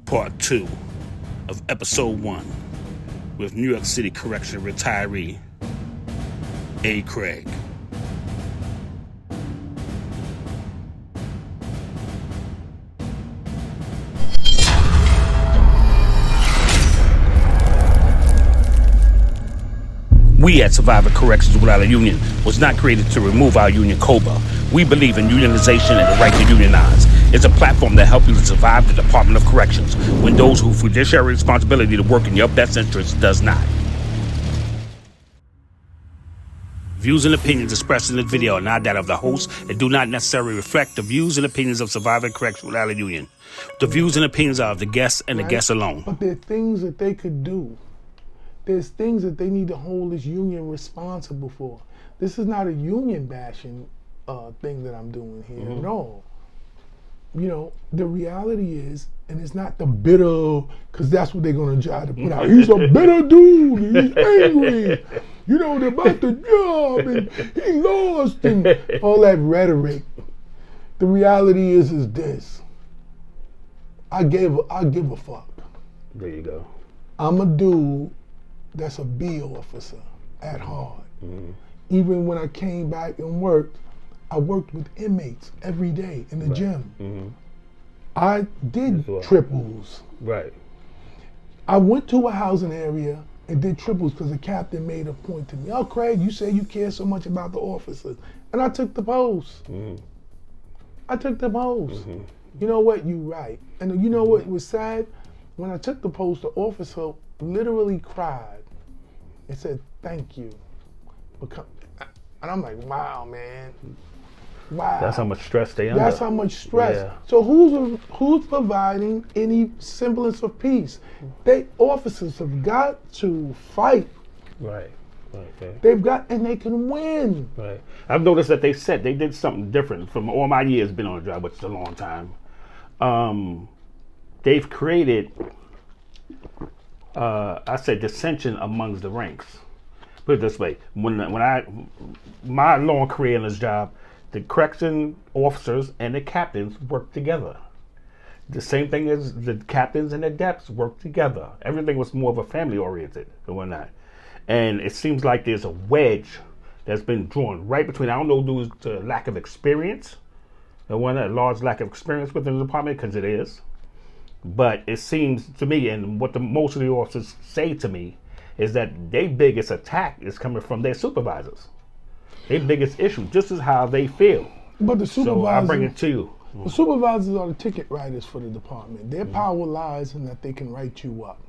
part 2 of episode 1 with New York City Correctional retiree A. Craig. We at Survivor Corrections Without a Union was not created to remove our union COBRA. We believe in unionization and the right to unionize. It's a platform that helps you to survive the Department of Corrections when those who fiduciary responsibility to work in your best interest does not. Views and opinions expressed in this video are not that of the host and do not necessarily reflect the views and opinions of Survivor Corrections Without a Union. The views and opinions are of the guests and the guests alone. But there are things that they could do. There's things that they need to hold this union responsible for. This is not a union bashing thing that I'm doing here at all. You know, the reality is, and it's not the bitter, because that's what they're going to try to put out. He's a bitter dude, he's angry, you know, about the job, and he lost, and all that rhetoric. The reality is this. I give a fuck. There you go. I'm a dude that's a B officer at heart. Even when I came back and worked, I worked with inmates every day in the gym. I did triples. Right. I went to a housing area and did triples because the captain made a point to me. Oh, Craig, you say you care so much about the officers. And I took the post. I took the post. You know what? You right. And you know what was sad? When I took the post, the officer literally cried and said, thank you. And I'm like, wow, man. Wow. That's how much stress they under. That's how much stress. Yeah. So who's providing any semblance of peace? Officers have got to fight. Right. They've got, and they can win. Right. I've noticed that they did something different from all my years been on the job, which is a long time. They've created, I say, dissension amongst the ranks. Put it this way: my long career in this job, the correction officers and the captains work together. The same thing as the captains and the depths work together. Everything was more of a family oriented and whatnot. And it seems like there's a wedge that's been drawn right between, I don't know, due to lack of experience, and one a large lack of experience within the department, because it is. But it seems to me, and what most of the officers say to me, is that their biggest attack is coming from their supervisors. Their biggest issue, just as how they feel. But the supervisors, so I bring it to you. The supervisors are the ticket writers for the department. Their power lies in that they can write you up.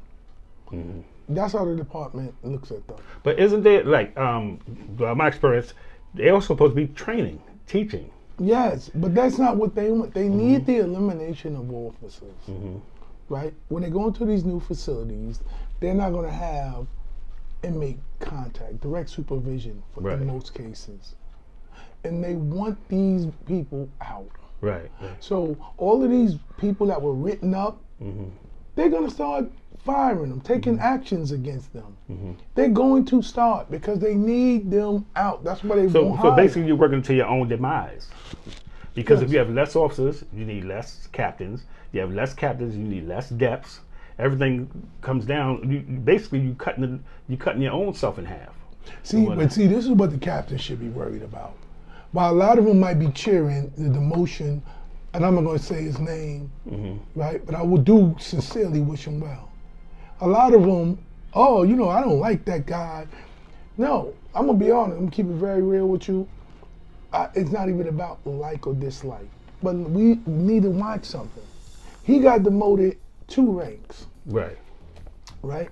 That's how the department looks at them. But isn't there, like, my experience, they're also supposed to be training, teaching. Yes, but that's not what they want. They need the elimination of officers, right? When they go into these new facilities, they're not going to have inmate contact, direct supervision in most cases. And they want these people out. Right. So all of these people that were written up, they're going to start firing them, taking actions against them. They're going to start because they need them out. That's why they won't hire. So basically you're working to your own demise. Because if you have less officers, you need less captains. You have less captains, you need less depths. Everything comes down. Basically, you cutting your own self in half. See, this is what the captain should be worried about. While a lot of them might be cheering the demotion, and I'm not going to say his name, right? But I will do sincerely wish him well. A lot of them, oh, you know, I don't like that guy. No, I'm going to be honest. I'm going to keep it very real with you. It's not even about like or dislike. But we need to watch something. He got demoted 2 ranks. Right?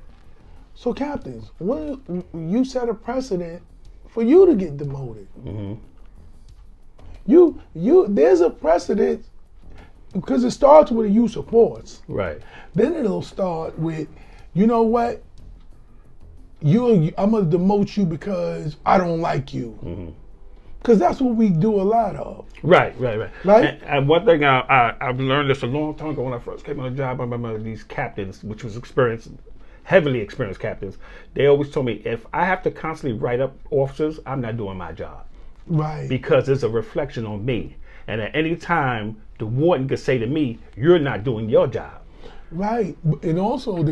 So captains, you set a precedent for you to get demoted. There's a precedent because it starts with a use of force. Then it'll start with, you know what? I'm gonna demote you because I don't like you. Because that's what we do a lot of. Right? And one thing I've learned this a long time ago when I first came on the job. I remember these captains, which was heavily experienced captains. They always told me, if I have to constantly write up officers, I'm not doing my job. Because it's a reflection on me. And at any time, the warden could say to me, you're not doing your job. Right, and also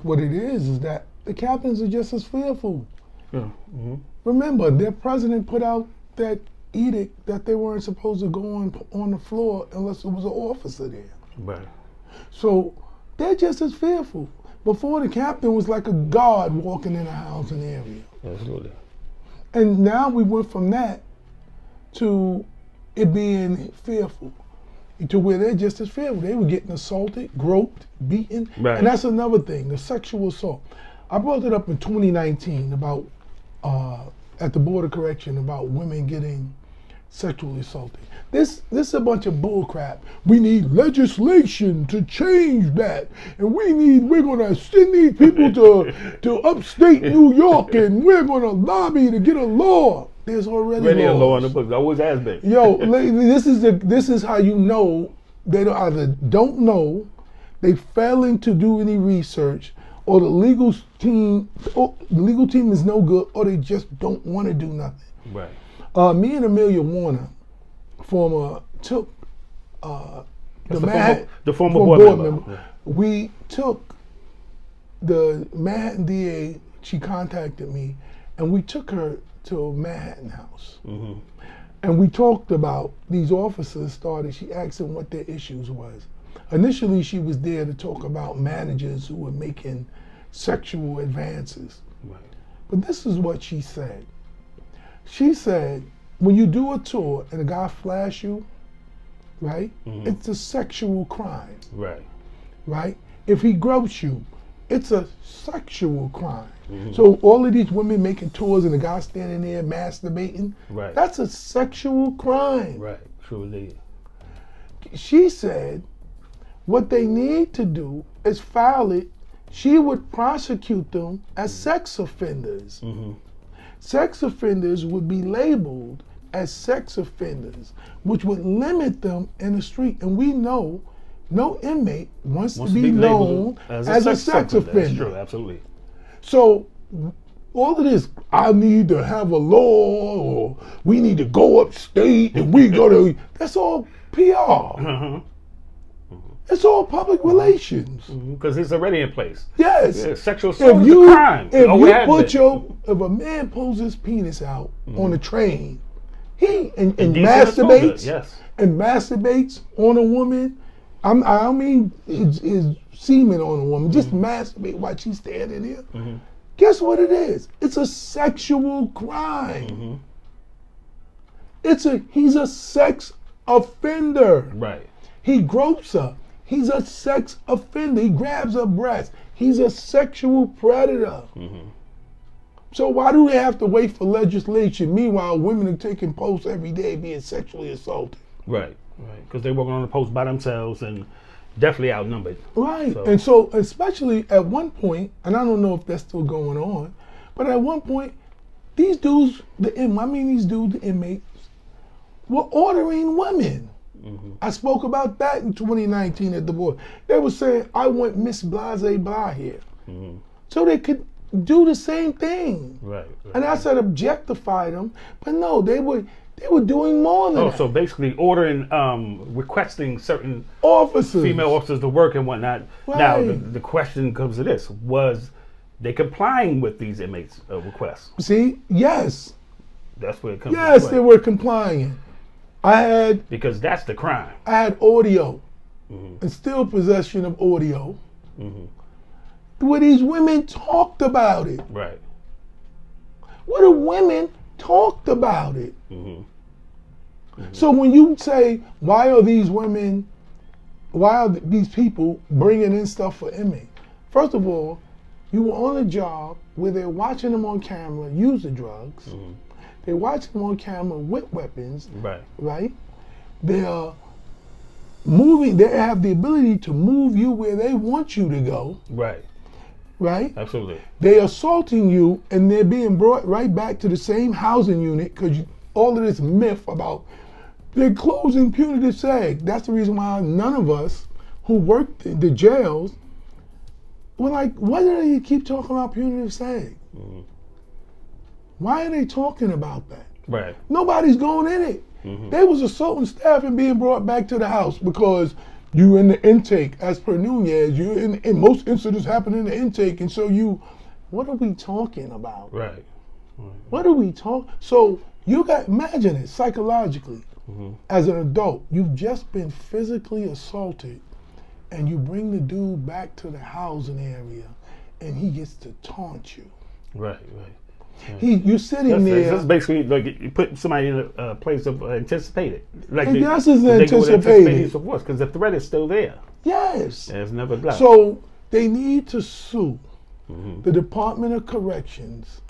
what it is that the captains are just as fearful. Yeah. Remember, their president put out that edict that they weren't supposed to go on the floor unless it was an officer there. Right. So they're just as fearful. Before, the captain was like a guard walking in a housing area. Absolutely. And now we went from that to it being fearful, to where they're just as fearful. They were getting assaulted, groped, beaten. Right. And that's another thing, the sexual assault. I brought it up in 2019 about, at the Board of Correction, about women getting sexually assaulted. This is a bunch of bull crap. We need legislation to change that. And we're gonna send these people to upstate New York, and we're gonna lobby to get a law. There's already a law in the book. Always has been. Yo, this is how you know they either don't know, they failing to do any research, or the legal team is no good, or they just don't want to do nothing. Right. Me and Amelia Warner, took the former board member. Yeah. We took the Manhattan DA. She contacted me, and we took her to Manhattan House. Mm-hmm. And we talked about these officers. She asked them what their issues was. Initially, she was there to talk about managers who were making sexual advances. Right. But this is what she said. She said, when you do a tour and a guy flash you, right, it's a sexual crime. Right. Right? If he gropes you, it's a sexual crime. So all of these women making tours and the guy standing there masturbating, right, that's a sexual crime. Right, true indeed. She said what they need to do is file it. She would prosecute them as sex offenders. Sex offenders would be labeled as sex offenders, which would limit them in the street. And we know no inmate wants to be known as a sex offender. That's true, absolutely. So all of this, I need to have a law, or we need to go upstate and we go to, that's all PR. It's all public relations. Because it's already in place. Yes. Yeah, sexual assault is a crime. If a man pulls his penis out on a train, and masturbates, yes, and masturbates on a woman, I don't mean his semen on a woman, just masturbate while she's standing there. Guess what it is? It's a sexual crime. He's a sex offender. Right. He gropes her. He's a sex offender. He grabs her breast. He's a sexual predator. So why do they have to wait for legislation? Meanwhile, women are taking posts every day being sexually assaulted. Right, right. Because they're working on the post by themselves and definitely outnumbered. Right. And so especially at one point, and I don't know if that's still going on, but at one point, these dudes, the inmates, were ordering women. I spoke about that in 2019 at the board. They were saying, I want Miss Blase Blah here. So they could do the same thing. Right. And I said objectify them, but no, they were doing more than that. So basically ordering, requesting certain officers, female officers to work and whatnot. Right. Now, the question comes to this. Was they complying with these inmates' requests? See, yes. That's where it comes Yes, into play. they were complying. Because that's the crime. I had audio, and still possession of audio, where these women talked about it. Right. Where the women talked about it. So when you say, why are these people bringing in stuff for inmates? First of all, you were on a job where they're watching them on camera use the drugs. They're watching them on camera with weapons. Right. Right? They are moving, they have the ability to move you where they want you to go. Right. Right? Absolutely. They're assaulting you, and they're being brought right back to the same housing unit because all of this myth about they're closing punitive SAG. That's the reason why none of us who worked in the jails were like, why do they keep talking about punitive SAG? Why are they talking about that? Right. Nobody's going in it. They was assaulting staff and being brought back to the house because You in the intake, as per Nunez, you in most incidents happen in the intake, and so what are we talking about? Right. What are we talking? So you got, imagine it psychologically, as an adult, you've just been physically assaulted, and you bring the dude back to the housing area, and he gets to taunt you. Right. You're sitting there. That's basically like you put somebody in a place of anticipated. Like And that's anticipated. Because the threat is still there. Yes. It's never left. So they need to sue the Department of Corrections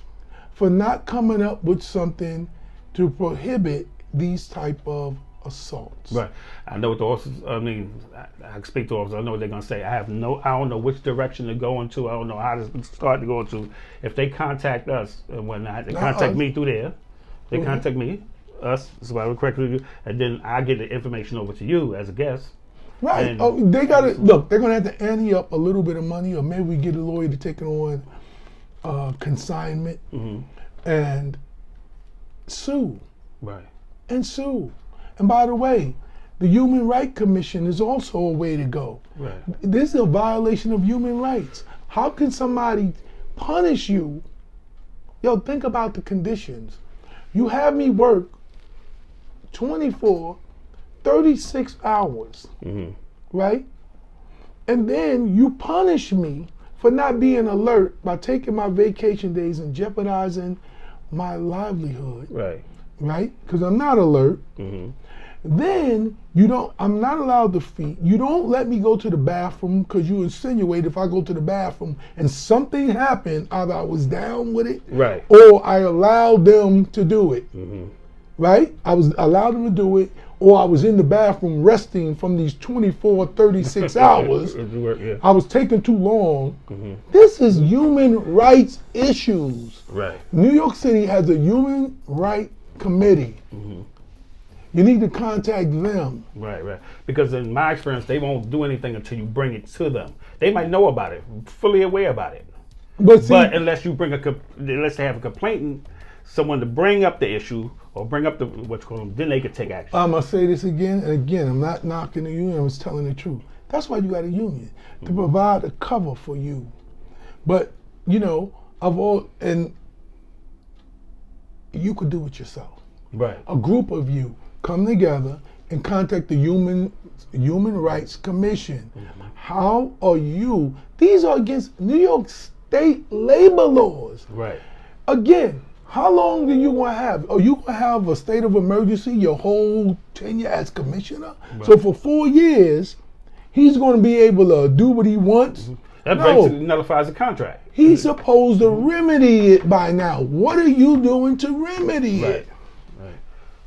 for not coming up with something to prohibit these type of assaults. Right. I know what the officers, I speak to officers, I know what they're going to say. I don't know which direction to go into. I don't know how to start to go into. If they contact us and whatnot, they contact me through there. They contact me, us, so I will correctly do, and then I get the information over to you as a guest. Right. They got to, look, they're going to have to ante up a little bit of money, or maybe we get a lawyer to take it on consignment and sue. Right. And sue. And by the way, the Human Rights Commission is also a way to go. Right. This is a violation of human rights. How can somebody punish you? Yo, think about the conditions. You have me work 24, 36 hours, right? And then you punish me for not being alert by taking my vacation days and jeopardizing my livelihood. Right. Right? Because I'm not alert. Then I'm not allowed to feed. You don't let me go to the bathroom because you insinuate if I go to the bathroom and something happened, either I was down with it, right, or I allowed them to do it. Right? I was allowed them to do it, or I was in the bathroom resting from these 24, 36 hours. I was taking too long. This is human rights issues. Right. New York City has a human rights committee. You need to contact them. Right. Because in my experience, they won't do anything until you bring it to them. They might know about it, fully aware about it. But unless you bring unless they have a complainant, someone to bring up the issue or bring up then they could take action. I'm gonna say this again and again. I'm not knocking the union. I'm just telling the truth. That's why you got a union, to provide a cover for you. But and you could do it yourself. Right. A group of you come together and contact the Human Rights Commission. How are you? These are against New York State labor laws. Right. Again, how long do you want to have? Are you going to have a state of emergency your whole tenure as commissioner? Right. So for 4 years, he's going to be able to do what he wants? That nullifies the contract. He's supposed to remedy it by now. What are you doing to remedy it?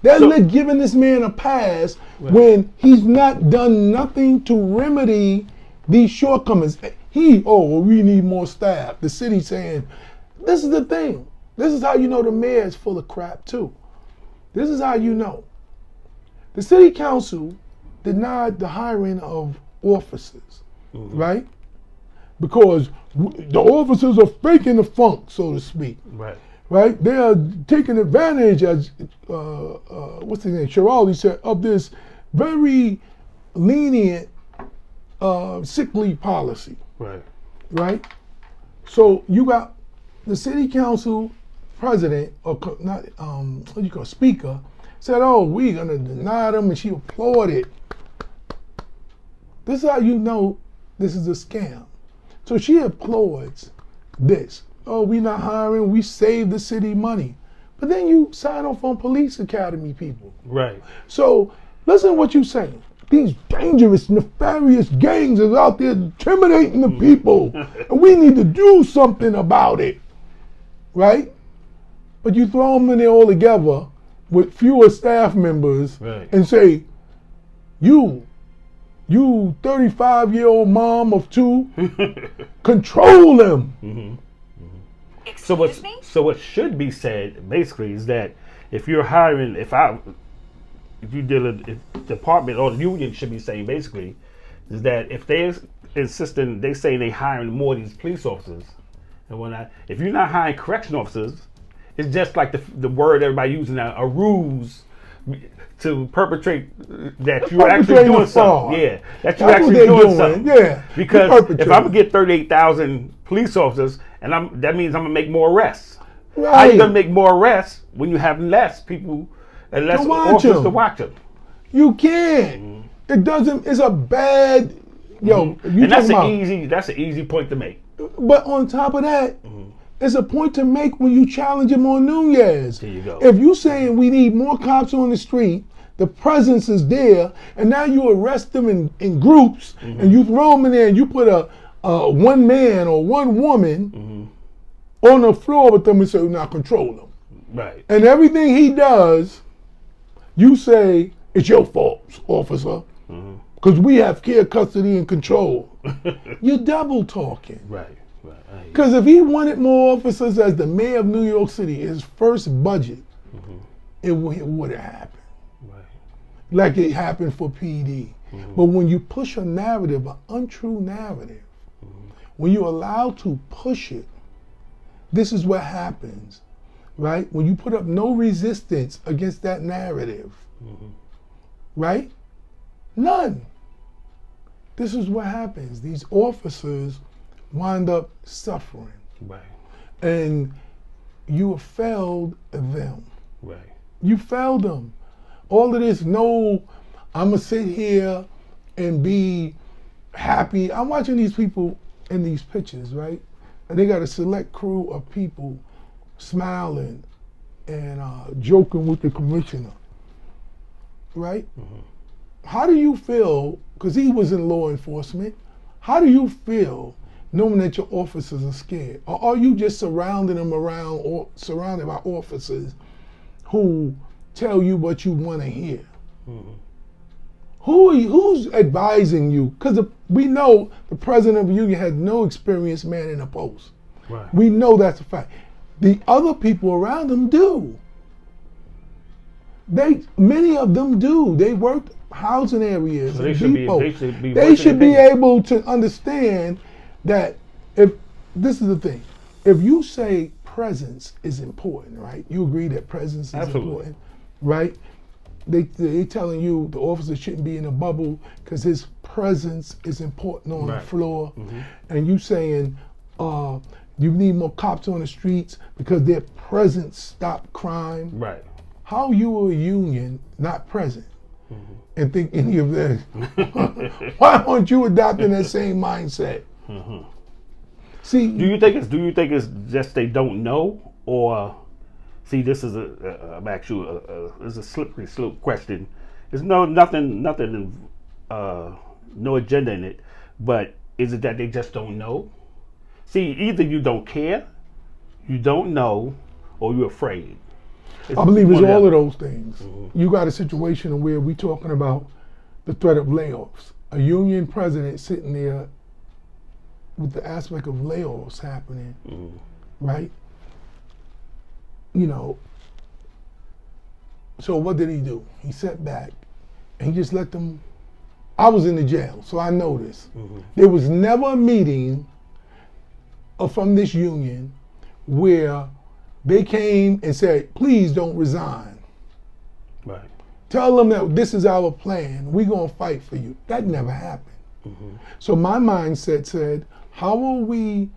They're giving this man a pass when he's not done nothing to remedy these shortcomings. We need more staff. The city saying, this is the thing. This is how you know the mayor is full of crap too. This is how you know. The city council denied the hiring of officers, right? Because the officers are faking the funk, so to speak. Right? They are taking advantage, as what's his name? Shirley said, of this very lenient sick leave policy. Right? So you got the city council president, or speaker, said, we're gonna deny them, and she applauded. This is how you know this is a scam. So she applauds this. We're not hiring, we saved the city money. But then you sign off on police academy people. Right. So listen to what you're saying. These dangerous, nefarious gangs is out there intimidating the people. And we need to do something about it. Right? But you throw them in there all together with fewer staff members and say, you 35-year-old mom of two, control them. So what should be said basically is that if you're hiring, if you deal with the department or the union should be saying basically is that if they're insisting, they say they hiring more of these police officers and whatnot. If you're not hiring correction officers, it's just like the word everybody using now, a ruse to perpetrate that you're actually Perpetrating doing a fraud. something. Yeah, that you're That's what actually they doing something. Yeah. Because You're if I'm perpetrating. gonna get 38,000 police officers, and that means I'm gonna make more arrests. How Right. you gonna make more arrests when you have less people and less To watch officers them. to watch them? You can't. It doesn't. It's a bad. Yo, you And that's talking about. that's an easy point to make. But on top of that, it's a point to make when you challenge him on New Year's. There you go. If you saying we need more cops on the street, the presence is there, and now you arrest them in groups, and you throw them in there, and you put a one man or one woman on the floor with them and say, now control them. Right. And everything he does, you say, it's your fault, officer, because we have care, custody, and control. You're double talking. Right. Right. I hear you. Because if he wanted more officers as the mayor of New York City, his first budget, it would have happened. Right. Like it happened for PD. But when you push a narrative, an untrue narrative, when you allow to push it, this is what happens, right? When you put up no resistance against that narrative, right? None. This is what happens. These officers wind up suffering, Right. and you have failed them. Right. You failed them. All of this, no, I'm gonna sit here and be happy. I'm watching these people in these pictures, right? And they got a select crew of people smiling and joking with the commissioner, right? How do you feel, because he was in law enforcement, how do you feel knowing that your officers are scared? Or are you just surrounding them around or surrounded by officers who tell you what you want to hear? Who's advising you? Because we know the president of the union had no experienced man in a post. Right. We know that's a fact. The other people around them do. Many of them do. They worked housing areas. So and they should be. depots. They should be. They voicing should be opinions. able to understand that if this is the thing, if you say presence is important, right? You agree that presence is Absolutely. important, right? They telling you the officer shouldn't be in a bubble because his presence is important on the Right. floor, and you saying you need more cops on the streets because their presence stop crime. Right. How you a union not present and think any of that? Why aren't you adopting that same mindset? See, Do you think it's just they don't know, or see, this is I'm actually this is a slippery slope question. There's nothing, no agenda in it, but is it that they just don't know? See, either you don't care, you don't know, or you're afraid. I believe it's one or the all of other. those things. You got a situation where we talking about the threat of layoffs. A union president sitting there with the aspect of layoffs happening, right? You know, so what did he do? He sat back and he just let them. I was in the jail, so I know this. There was never a meeting from this union where they came and said, please don't resign. Right. Tell them that this is our plan. We're going to fight for you. That never happened. So my mindset said, how are we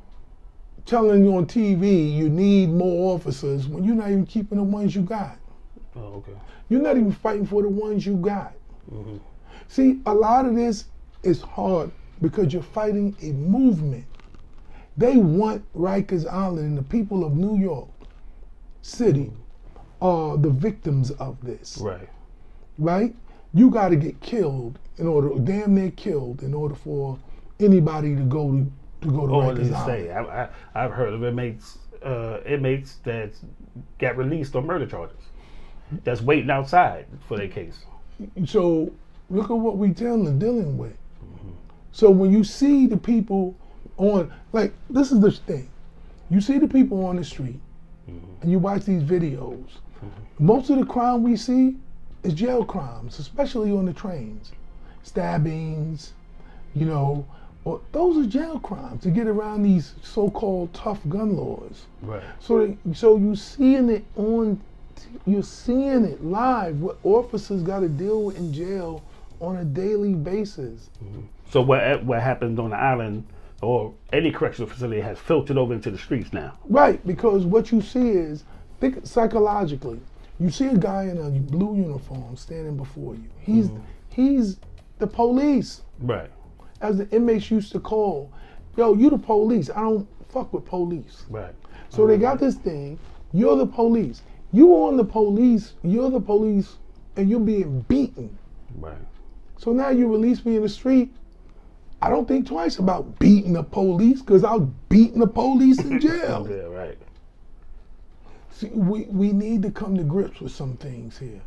telling you on TV you need more officers when you're not even keeping the ones you got? Oh, okay. You're not even fighting for the ones you got. See, a lot of this is hard because you're fighting a movement. They want Rikers Island and the people of New York City are the victims of this. Right. Right? You got to get killed damn near killed in order for anybody to go to Or Rikers they Island. say I've heard of inmates that got released on murder charges, that's waiting outside for their case. So look at what we dealing with. So when you see the people on, like, this is the thing. You see the people on the street and you watch these videos. Most of the crime we see is jail crimes, especially on the trains. Stabbings, you know, or those are jail crimes to get around these so-called tough gun laws. Right. So you seeing it on you're seeing it live. What officers got to deal with in jail on a daily basis. So what happens on the island or any correctional facility has filtered over into the streets now. Right, because what you see is, think psychologically. You see a guy in a blue uniform standing before you. He's the police. Right. As the inmates used to call, yo, you the police. I don't fuck with police. Right. So they got this thing, you're the police. You on the police, you're the police, and you're being beaten. Right. So now you release me in the street. I don't think twice about beating the police, because I was beating the police in jail. Yeah, right. See, we need to come to grips with some things here.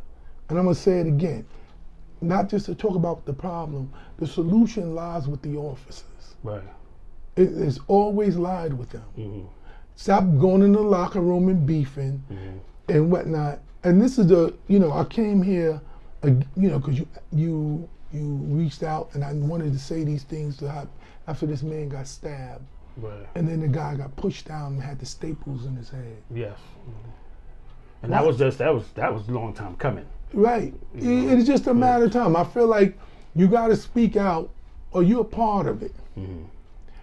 And I'm going to say it again. Not just to talk about the problem, the solution lies with the officers. Right. It's always lied with them. Stop going in the locker room and beefing and whatnot. And this is I came here, because you reached out and I wanted to say these things after this man got stabbed. Right. And then the guy got pushed down and had the staples in his head. Yes. And that was a long time coming. Right. It's just a matter of time. I feel like you got to speak out or you're a part of it.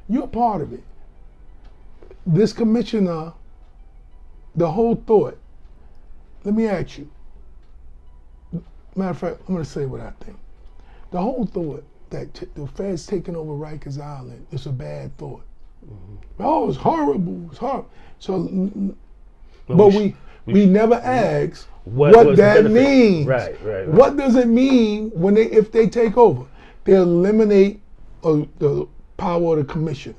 You're a part of it. This commissioner, the whole thought, let me ask you. Matter of fact, I'm going to say what I think. The whole thought that the feds taking over Rikers Island is a bad thought. Oh, it's horrible. It's horrible. So, but we never ask what that means. Right. What does it mean when if they take over? They eliminate the power of the commissioner.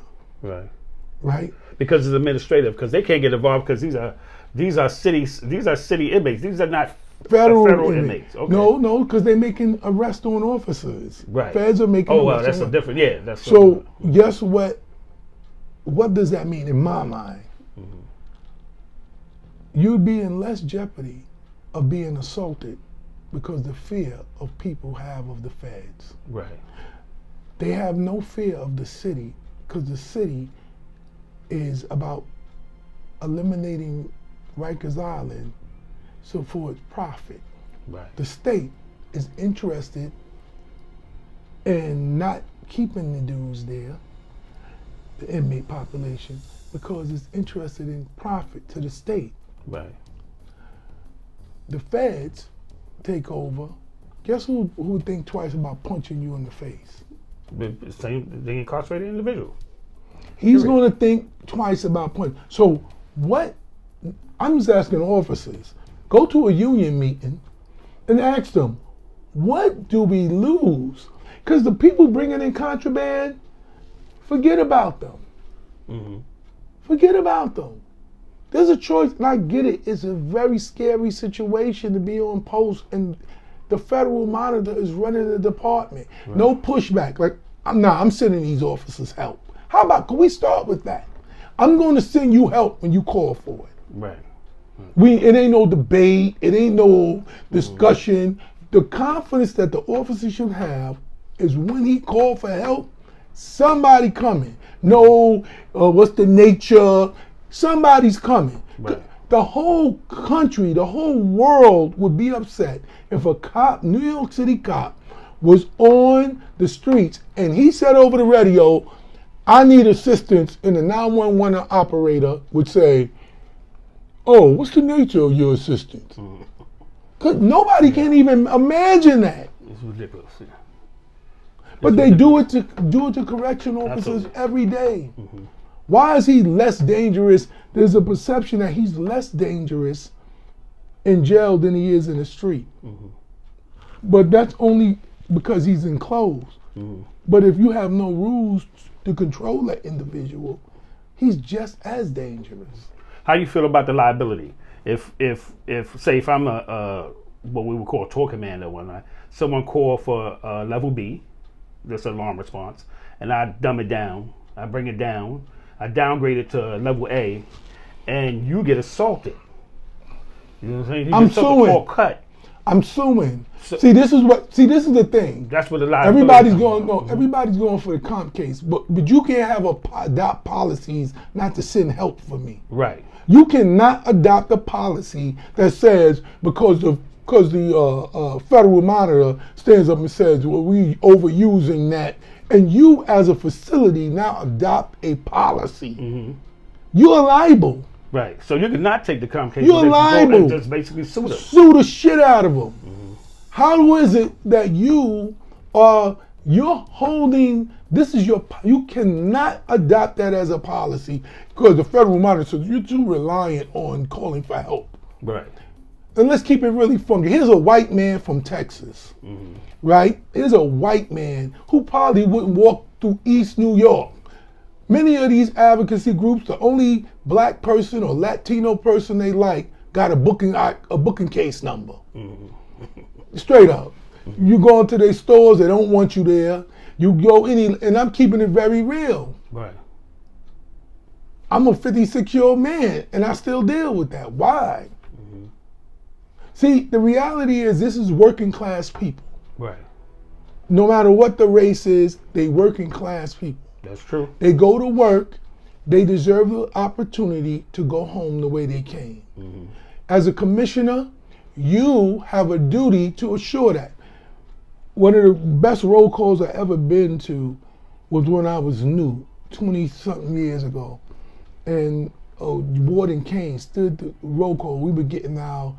Right. Because it's administrative. Because they can't get involved. Because these are city inmates. These are not federal inmates. Okay. No, because they're making arrest on officers. Right. Feds are making. Oh well, that's a different. Yeah, that's so. Guess what? What does that mean in my mind? You'd be in less jeopardy of being assaulted because the fear of people have of the feds. Right. They have no fear of the city because the city is about eliminating Rikers Island for its profit. Right. The state is interested in not keeping the dudes there, the inmate population, because it's interested in profit to the state. Right. The feds take over. Guess who would think twice about punching you in the face? The incarcerated individual. He's going to think twice about punching. So what? I'm just asking officers. Go to a union meeting and ask them, what do we lose? Because the people bringing in contraband, forget about them. Forget about them. There's a choice, and I get it. It's a very scary situation to be on post, and the federal monitor is running the department. Right. No pushback. Like, I'm sending these officers help. How about, can we start with that? I'm going to send you help when you call for it. Right. It ain't no debate. It ain't no discussion. The confidence that the officer should have is when he called for help, somebody coming. No, what's the nature? Somebody's coming. Right. The whole country, the whole world would be upset if a cop, New York City cop, was on the streets and he said over the radio, I need assistance, and the 911 operator would say, oh, what's the nature of your assistance? Because nobody can even imagine that. It's ridiculous. Yeah. But they do it to correction officers every day. Why is he less dangerous? There's a perception that he's less dangerous in jail than he is in the street. But that's only because he's enclosed. But if you have no rules to control that individual, he's just as dangerous. How do you feel about the liability? If I'm what we would call a tour commander one night, someone called for level B, this alarm response, and I dumb it down, I bring it down, I downgrade it to level A, and you get assaulted. You know what I'm saying? I'm suing. Cut. I'm suing. See, this is the thing. That's what a lot. Everybody's going no. Everybody's going for the comp case, but you can't have adopt policies not to send help for me. Right. You cannot adopt a policy that says because the Federal Monitor stands up and says, well, we overusing that, and you as a facility now adopt a policy. You are liable. Right. So you cannot take the comp case. You're liable. And just basically sue them. Sue the shit out of them. How is it that you're holding, you cannot adopt that as a policy because the Federal Monitor says you're too reliant on calling for help. Right. And let's keep it really funky. Here's a white man from Texas, right? Here's a white man who probably wouldn't walk through East New York. Many of these advocacy groups, the only black person or Latino person they like got a booking case number. Straight up. You go into their stores, they don't want you there. You go and I'm keeping it very real. Right. I'm a 56-year-old man and I still deal with that. Why? See, the reality is this is working class people. Right. No matter what the race is, they working class people. That's true. They go to work, they deserve the opportunity to go home the way they came. As a commissioner, you have a duty to assure that. One of the best roll calls I ever been to was when I was new, 20-something years ago. And Warden Kane stood the roll call. We were getting our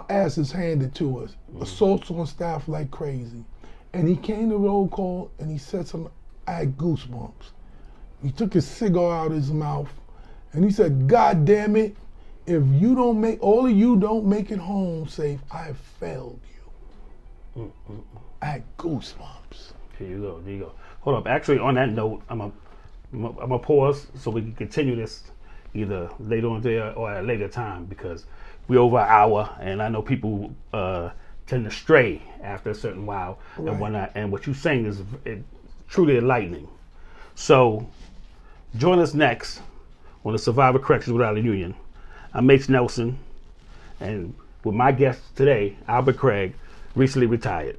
asses handed to us. Assaults on staff like crazy. And he came to roll call and he said something, I had goosebumps. He took his cigar out of his mouth and he said, God damn it, if all of you don't make it home safe, I have failed you. I had goosebumps. Here you go. There you go. Hold up. Actually, on that note, I'm gonna pause so we can continue this either later on today or at a later time because we're over an hour, and I know people tend to stray after a certain while and whatnot. And what you're saying is truly enlightening. So, join us next on the Survivor Corrections Without a Union. I'm H. Nelson, and with my guest today, Albert Craig, recently retired.